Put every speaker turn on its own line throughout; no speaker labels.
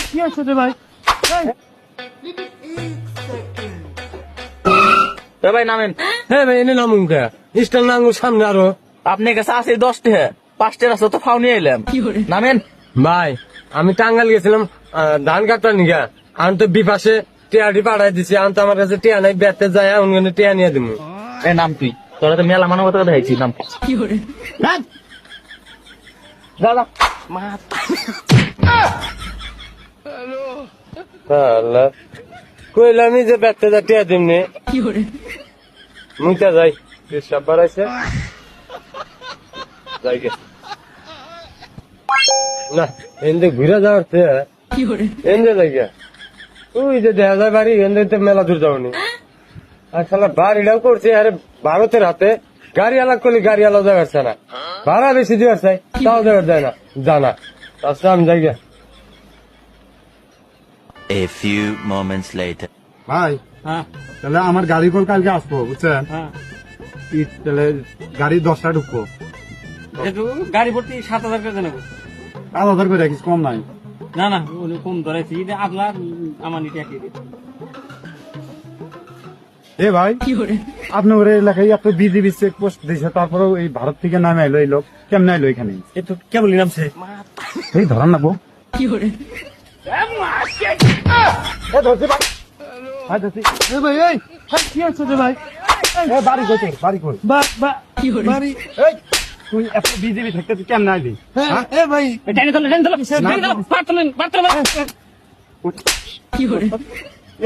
কি আছে রে ভাই?
ভাই নামেন।
হ্যাঁ ভাই, এনে নামুন কে স্টার নাঙ্গু সামনে আরো।
আপনার কাছে আছে 10 টাকা, 5 টাকা আছে তো ফাও নিয়ে এলাম। নামেন
ভাই আমি টাঙ্গাল গেছিলাম ধান কাটার নিগা, আমি তো বিপাশে টিয়াটি পাঠাই দিছি, আমি তো আমার কাছে টিয়া নাই, বেতে যায় ওখানে টিয়া নিয়ে দিব।
এ নাম তুই, তোরা তো মেলা মানবতা কথা হয়েছি। নাম দাদা
কইলামই যে বেতে যা টিয়া দিমনি মুইটা যাই, সব বাড়াইছে যাই গে। না এনদে ঘুরে যাওয়ার এনদে যাই গে, ওই যে দেখা যায় বাড়ি এনদে তো মেলা দূর যাওনি। আর শালা বাড়িটাও করছে আরে ভারতের হাতে, গাড়ি আলাদা করলে গাড়ি আলাদা যাচ্ছে না, ভাড়া বেশি দেওয়ার চাই তাও দেওয়ার যায় না, জানা তাছাড়া আমি যাই গে।
A few moments later.
ভাই
হ্যাঁ
তাহলে আমার গাড়ি করে কালকে আসবো বুঝছেন,
হ্যাঁ
তাহলে গাড়ি 10টা ঢুকবো,
একটু গাড়ি ভর্তি 7,000 করে নেবো।
5,000 করে রাখিস, কম নাই।
না না উনি কম ধরেছি, আগলা আমার নিতে একই রেট।
এ ভাই আপনার এলাকায় এত বিজিবি চেক পোস্ট দিয়েছে, তারপরেও এই ভারত থেকে নামে আইলো এই লোক, কেমনে আইলো এখানে?
এ তো কেবলই নামছে।
এই ধরান নাবো
ভাই এই কি আছে রে ভাই?
বাড়ি কই তোর? বাড়ি কই?
বাড়ি
তুই এত বিজিবি থাকতে তুই কেমনে আইলি? হ্যাঁ?
এ ভাই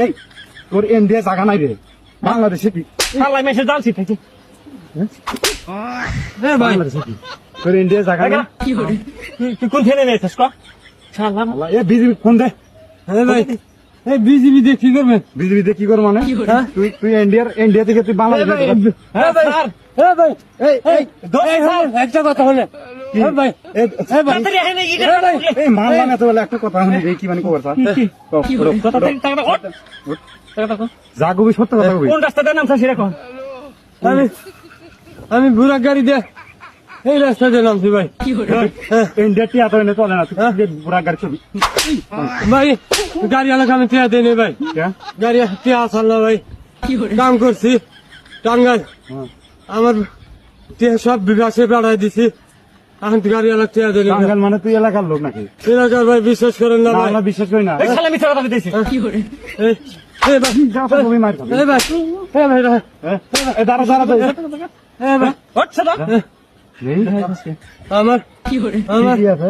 এই তোর ইন্ডিয়া জায়গা নাই রে, বাংলাদেশে কি?
মেসেজ জানছি থেকে
বাংলাদেশে কি তোর ইন্ডিয়া জায়গা নাই?
তুই কোন ঠেনে নিয়েছিস ক?
আল্লাহ, এ বিজিবি ফোন দে।
হ্যাঁ ভাই, এই বিজিবি দিয়ে কি করবেন?
বিজিবি দিয়ে কি কর মানে?
হ্যাঁ?
তুই ইন্ডিয়া থেকে তুই বাংলাদেশে
হ্যাঁ ভাই, হ্যাঁ ভাই, এই একটা কথা হলে হ্যাঁ ভাই, হ্যাঁ ভাই,
এই মানলাম এত বলে একটা কথা শুনি, এই কি মানে খবর স্যার? যা কবি সত্য কথা কবি।
কোন রাস্তা দিয়ে নামছিস সেরকম?
আমি বুড়া গাড়ি দিয়ে এই রাস্তা দিয়ে নামছি ভাই।
ইন্ডিয়া টিয়া তো এনে চলে না, তুই পুরা গাড়ি ছবি।
ভাই গাড়ি আলাদা আমি টিয়া দিই ভাই, গাড়ি টিয়া আসল না ভাই, কাম করছি টাঙ্গাল, আমার টিয়া সব বিভাসে বেড়াই দিছি, এখন গাড়ি আলাদা টিয়া দিই।
টাঙ্গাইল মানে তুই এলাকার লোক নাকি?
এলাকার ভাই বিশ্বাস করেন না ভাই,
আমরা বিশ্বাস করি না।
এই ভাই,
যা তো কবি মার খাবি।
এই ভাই, এই ভাই,
এ দাঁড়া দাঁড়া দাঁড়া।
এই ভাই,
এই,
আমার
কি আছে?